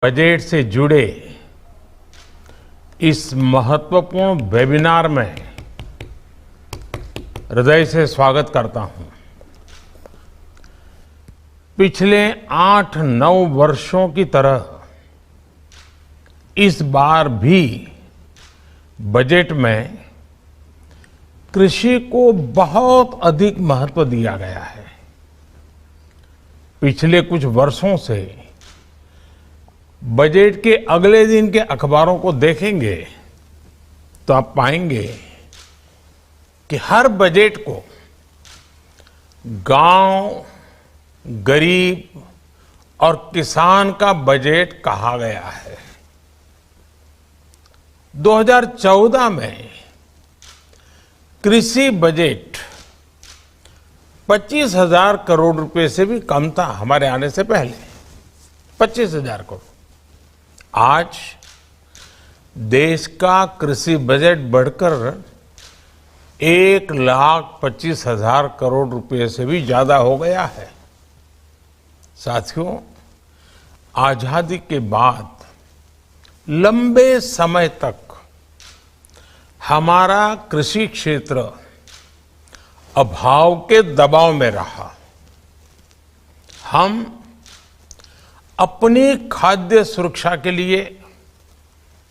Budget से जुड़े इस महत्वपूर्ण वेबिनार में हृदय से स्वागत करता हूं। पिछले 8-9 वर्षों की तरह इस बार भी बजट में कृषि को बहुत अधिक महत्व दिया गया है। पिछले कुछ वर्षों से बजट के अगले दिन के अखबारों को देखेंगे तो आप पाएंगे कि हर बजट को गांव, गरीब और किसान का बजट कहा गया है। 2014 में कृषि बजट 25,000 करोड़ रुपए से भी कम था। हमारे आने से पहले 25,000 करोड़। आज देश का कृषि बजट बढ़कर 1,25,000 करोड़ रुपए से भी ज्यादा हो गया है। साथियों, आजादी के बाद लंबे समय तक हमारा कृषि क्षेत्र अभाव के दबाव में रहा। हम अपनी खाद्य सुरक्षा के लिए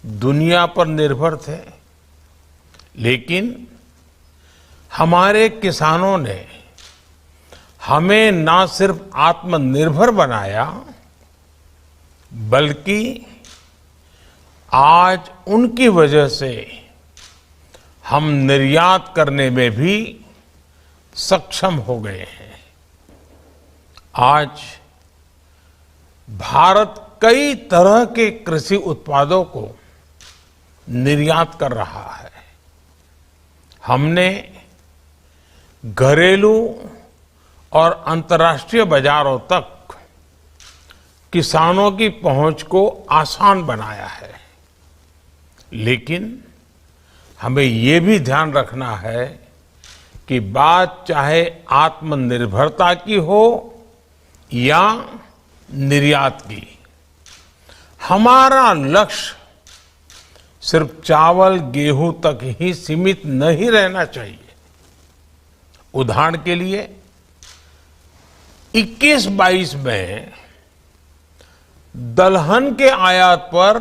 दुनिया पर निर्भर थे, लेकिन हमारे किसानों ने हमें न सिर्फ आत्मनिर्भर बनाया, बल्कि आज उनकी वजह से हम निर्यात करने में भी सक्षम हो गए हैं। आज भारत कई तरह के कृषि उत्पादों को निर्यात कर रहा है। हमने घरेलू और अंतर्राष्ट्रीय बाजारों तक किसानों की पहुंच को आसान बनाया है, लेकिन हमें ये भी ध्यान रखना है कि बात चाहे आत्मनिर्भरता की हो या निर्यात की, हमारा लक्ष्य सिर्फ चावल गेहूं तक ही सीमित नहीं रहना चाहिए। उदाहरण के लिए 21-22 में दलहन के आयात पर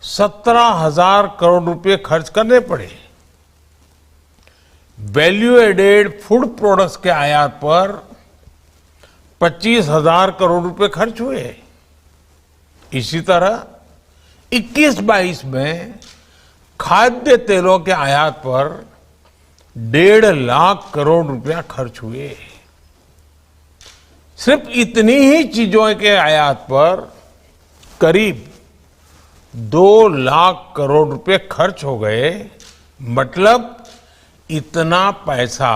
17,000 करोड़ रुपए खर्च करने पड़े। वैल्यू एडेड फूड प्रोडक्ट्स के आयात पर 25,000 करोड़ रुपए खर्च हुए। इसी तरह 21-22 में खाद्य तेलों के आयात पर 1.5 लाख करोड़ रुपया खर्च हुए। सिर्फ इतनी ही चीजों के आयात पर करीब 2 लाख करोड़ रुपए खर्च हो गए। मतलब इतना पैसा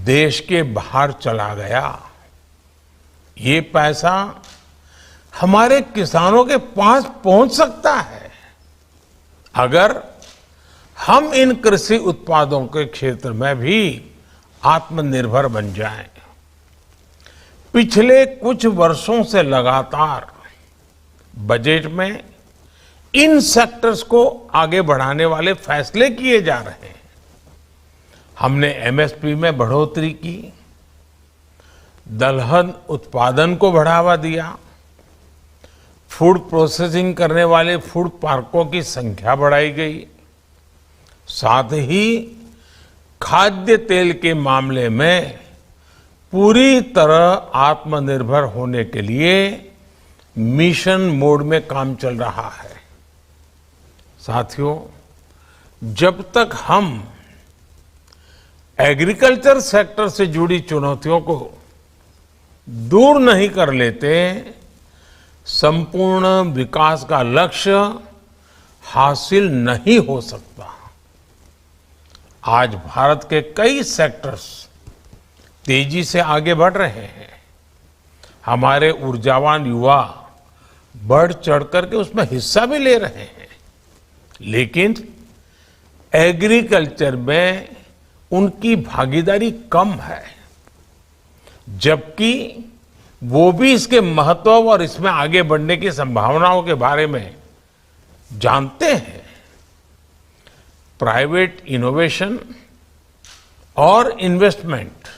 देश के बाहर चला गया। ये पैसा हमारे किसानों के पास पहुंच सकता है अगर हम इन कृषि उत्पादों के क्षेत्र में भी आत्मनिर्भर बन जाएं। पिछले कुछ वर्षों से लगातार बजट में इन सेक्टर्स को आगे बढ़ाने वाले फैसले किए जा रहे हैं। हमने एमएसपी में बढ़ोतरी की, दलहन उत्पादन को बढ़ावा दिया, फूड प्रोसेसिंग करने वाले फूड पार्कों की संख्या बढ़ाई गई, साथ ही खाद्य तेल के मामले में पूरी तरह आत्मनिर्भर होने के लिए मिशन मोड में काम चल रहा है। साथियों, जब तक हम एग्रीकल्चर सेक्टर से जुड़ी चुनौतियों को दूर नहीं कर लेते, संपूर्ण विकास का लक्ष्य हासिल नहीं हो सकता। आज भारत के कई सेक्टर्स तेजी से आगे बढ़ रहे हैं। हमारे ऊर्जावान युवा बढ़ चढ़ करके उसमें हिस्सा भी ले रहे हैं, लेकिन एग्रीकल्चर में उनकी भागीदारी कम है, जबकि वो भी इसके महत्व और इसमें आगे बढ़ने की संभावनाओं के बारे में जानते हैं। प्राइवेट इनोवेशन और इन्वेस्टमेंट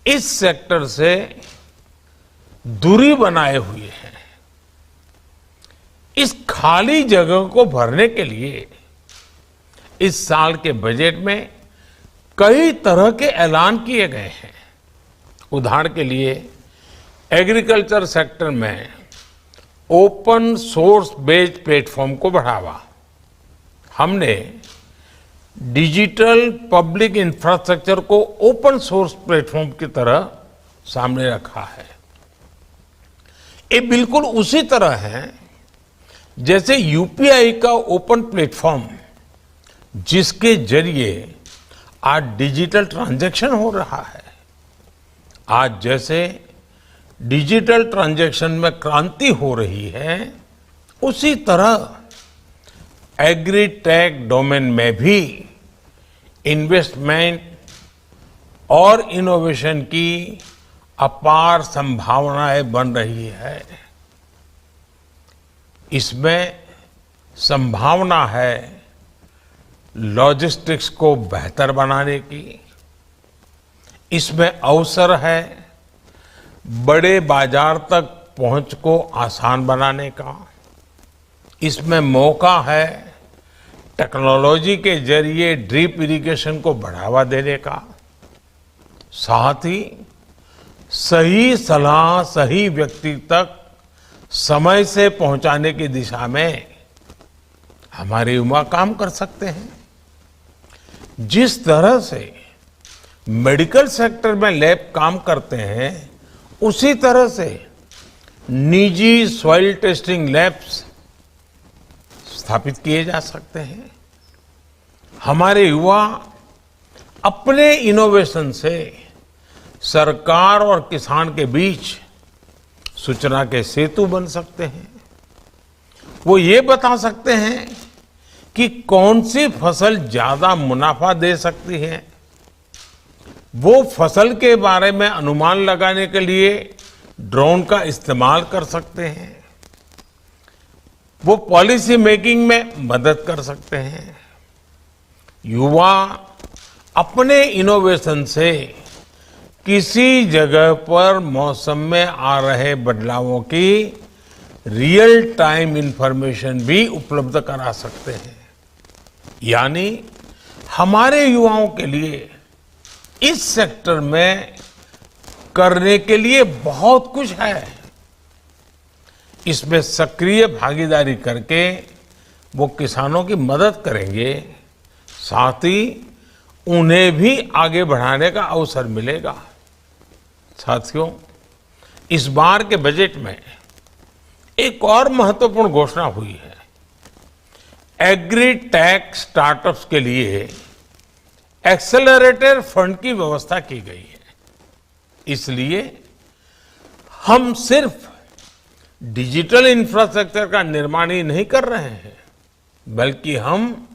इस सेक्टर से दूरी बनाए हुए हैं। इस खाली जगह को भरने के लिए इस साल के बजट में कई तरह के ऐलान किए गए हैं। उदाहरण के लिए एग्रीकल्चर सेक्टर में ओपन सोर्स बेस्ड प्लेटफॉर्म को बढ़ावा, हमने डिजिटल पब्लिक इंफ्रास्ट्रक्चर को ओपन सोर्स प्लेटफॉर्म की तरह सामने रखा है। ये बिल्कुल उसी तरह है जैसे यूपीआई का ओपन प्लेटफॉर्म, जिसके जरिए आज डिजिटल ट्रांजैक्शन हो रहा है। आज जैसे डिजिटल ट्रांजैक्शन में क्रांति हो रही है, उसी तरह एग्रीटेक डोमेन में भी इन्वेस्टमेंट और इनोवेशन की अपार संभावनाएं बन रही है। इसमें संभावना है लॉजिस्टिक्स को बेहतर बनाने की, इसमें अवसर है बड़े बाजार तक पहुंच को आसान बनाने का, इसमें मौका है टेक्नोलॉजी के जरिए ड्रिप इरिगेशन को बढ़ावा देने का, साथ ही सही सलाह सही व्यक्ति तक समय से पहुंचाने की दिशा में हमारे युवा काम कर सकते हैं। जिस तरह से मेडिकल सेक्टर में लैब काम करते हैं, उसी तरह से निजी सॉइल टेस्टिंग लैब्स स्थापित किए जा सकते हैं। हमारे युवा अपने इनोवेशन से सरकार और किसान के बीच सूचना के सेतु बन सकते हैं। वो ये बता सकते हैं कि कौन सी फसल ज्यादा मुनाफा दे सकती है। वो फसल के बारे में अनुमान लगाने के लिए ड्रोन का इस्तेमाल कर सकते हैं। वो पॉलिसी मेकिंग में मदद कर सकते हैं। युवा अपने इनोवेशन से किसी जगह पर मौसम में आ रहे बदलावों की रियल टाइम इंफॉर्मेशन भी उपलब्ध करा सकते हैं। यानी हमारे युवाओं के लिए इस सेक्टर में करने के लिए बहुत कुछ है। इसमें सक्रिय भागीदारी करके वो किसानों की मदद करेंगे, साथ ही उन्हें भी आगे बढ़ाने का अवसर मिलेगा। साथियों, इस बार के बजट में एक और महत्वपूर्ण घोषणा हुई है। एग्रीटेक स्टार्टअप्स के लिए एक्सेलरेटर फंड की व्यवस्था की गई है। इसलिए हम सिर्फ डिजिटल इंफ्रास्ट्रक्चर का निर्माण ही नहीं कर रहे हैं, बल्कि हम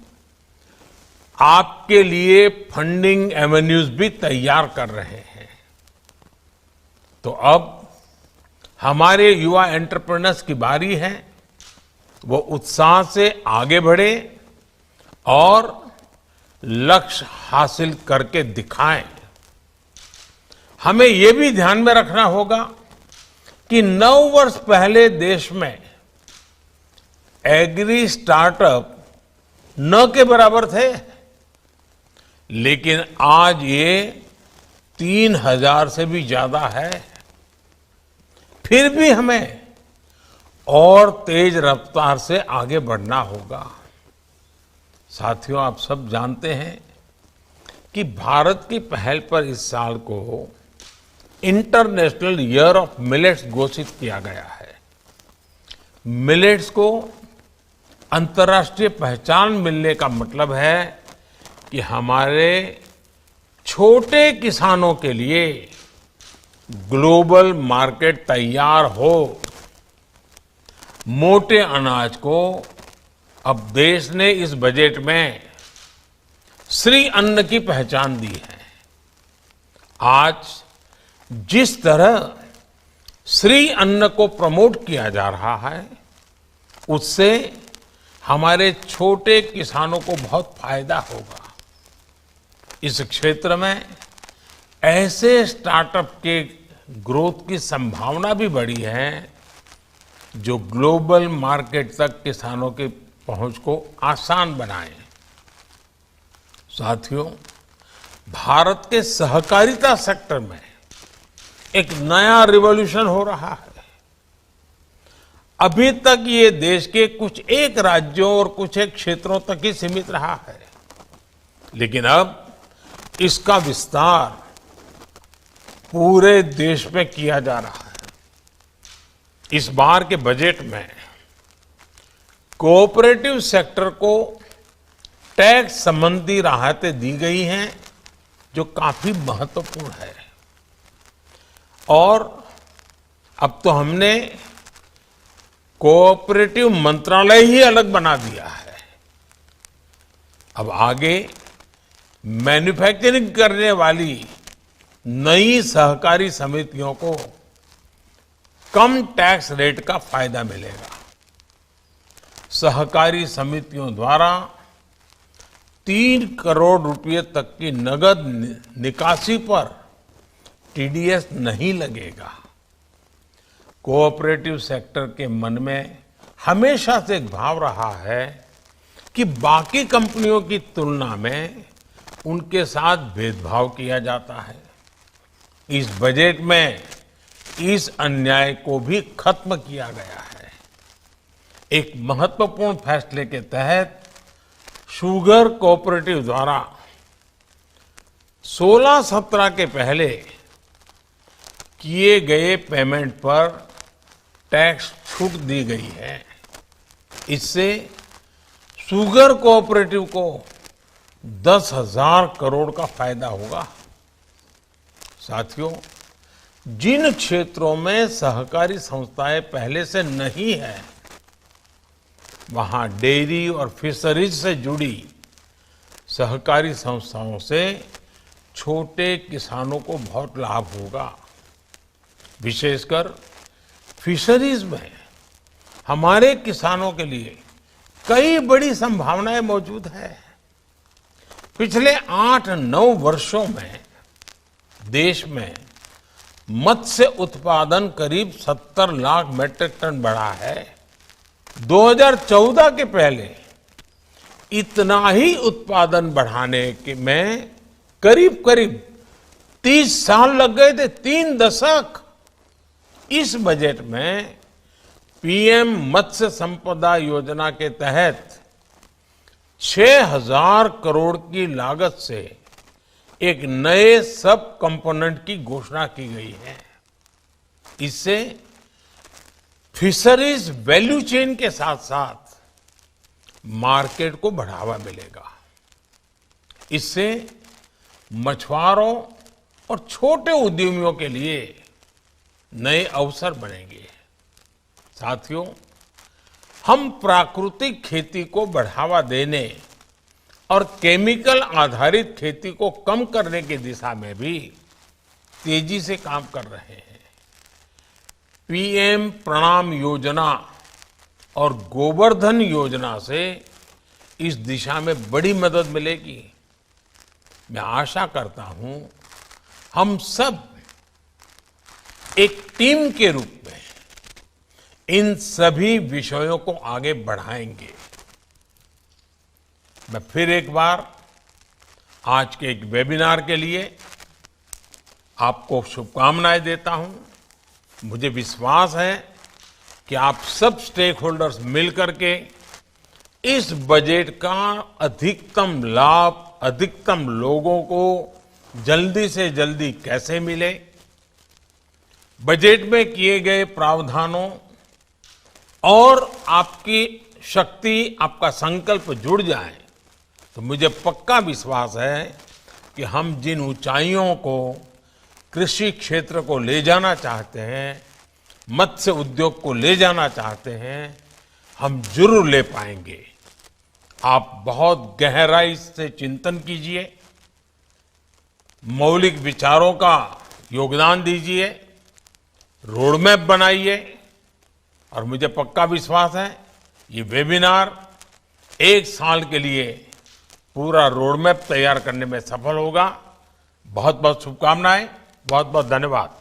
आपके लिए फंडिंग एवेन्यूज भी तैयार कर रहे हैं। तो अब हमारे युवा एंटरप्रेन्योर्स की बारी है, वो उत्साह से आगे बढ़े और लक्ष्य हासिल करके दिखाएं। हमें ये भी ध्यान में रखना होगा कि 9 वर्ष पहले देश में एग्री स्टार्टअप न के बराबर थे, लेकिन आज ये 3000 से भी ज्यादा है। फिर भी हमें और तेज रफ्तार से आगे बढ़ना होगा। साथियों, आप सब जानते हैं कि भारत की पहल पर इस साल को इंटरनेशनल ईयर ऑफ मिलेट्स घोषित किया गया है। मिलेट्स को अंतर्राष्ट्रीय पहचान मिलने का मतलब है कि हमारे छोटे किसानों के लिए ग्लोबल मार्केट तैयार हो। मोटे अनाज को अब देश ने इस बजट में श्री अन्न की पहचान दी है। आज जिस तरह श्री अन्न को प्रमोट किया जा रहा है, उससे हमारे छोटे किसानों को बहुत फायदा होगा। इस क्षेत्र में ऐसे स्टार्टअप के ग्रोथ की संभावना भी बढ़ी है जो ग्लोबल मार्केट तक किसानों की पहुंच को आसान बनाए। साथियों, भारत के सहकारिता सेक्टर में एक नया रिवॉल्यूशन हो रहा है। अभी तक ये देश के कुछ एक राज्यों और कुछ एक क्षेत्रों तक ही सीमित रहा है, लेकिन अब इसका विस्तार पूरे देश में किया जा रहा है। इस बार के बजट में कोऑपरेटिव सेक्टर को टैक्स संबंधी राहतें दी गई हैं, जो काफी महत्वपूर्ण है। और अब तो हमने कोऑपरेटिव मंत्रालय ही अलग बना दिया है। अब आगे मैन्युफैक्चरिंग करने वाली नई सहकारी समितियों को कम टैक्स रेट का फायदा मिलेगा। सहकारी समितियों द्वारा 3 करोड़ रुपए तक की नगद निकासी पर टीडीएस नहीं लगेगा। कोऑपरेटिव सेक्टर के मन में हमेशा से एक भाव रहा है कि बाकी कंपनियों की तुलना में उनके साथ भेदभाव किया जाता है। इस बजट में इस अन्याय को भी खत्म किया गया है। एक महत्वपूर्ण फैसले के तहत शुगर कोऑपरेटिव द्वारा 16-17 के पहले किए गए पेमेंट पर टैक्स छूट दी गई है। इससे शुगर कोऑपरेटिव को 10,000 करोड़ का फायदा होगा। साथियों, जिन क्षेत्रों में सहकारी संस्थाएं पहले से नहीं है, वहां डेयरी और फिशरीज से जुड़ी सहकारी संस्थाओं से छोटे किसानों को बहुत लाभ होगा। विशेषकर फिशरीज में हमारे किसानों के लिए कई बड़ी संभावनाएं मौजूद है। पिछले 8-9 वर्षों में देश में मत्स्य उत्पादन करीब 70 लाख मीट्रिक टन बढ़ा है। 2014 के पहले इतना ही उत्पादन बढ़ाने के में करीब 30 साल लग गए थे, 3 दशक। इस बजट में पीएम मत्स्य संपदा योजना के तहत 6,000 करोड़ की लागत से एक नए सब कंपोनेंट की घोषणा की गई है। इससे फिशरीज वैल्यू चेन के साथ साथ मार्केट को बढ़ावा मिलेगा। इससे मछुआरों और छोटे उद्यमियों के लिए नए अवसर बनेंगे। साथियों, हम प्राकृतिक खेती को बढ़ावा देने और केमिकल आधारित खेती को कम करने की दिशा में भी तेजी से काम कर रहे हैं। पीएम प्रणाम योजना और गोवर्धन योजना से इस दिशा में बड़ी मदद मिलेगी। मैं आशा करता हूं हम सब एक टीम के रूप में इन सभी विषयों को आगे बढ़ाएंगे। मैं फिर एक बार आज के एक वेबिनार के लिए आपको शुभकामनाएं देता हूं। मुझे विश्वास है कि आप सब स्टेक होल्डर्स मिलकर के इस बजट का अधिकतम लाभ अधिकतम लोगों को जल्दी से जल्दी कैसे मिले, बजट में किए गए प्रावधानों और आपकी शक्ति, आपका संकल्प जुड़ जाए तो मुझे पक्का विश्वास है कि हम जिन ऊंचाइयों को कृषि क्षेत्र को ले जाना चाहते हैं, मत्स्य उद्योग को ले जाना चाहते हैं, हम जरूर ले पाएंगे। आप बहुत गहराई से चिंतन कीजिए, मौलिक विचारों का योगदान दीजिए, रोड मैप बनाइए और मुझे पक्का विश्वास है ये वेबिनार 1 साल के लिए पूरा रोड मैप तैयार करने में सफल होगा। बहुत बहुत शुभकामनाएं, बहुत बहुत धन्यवाद।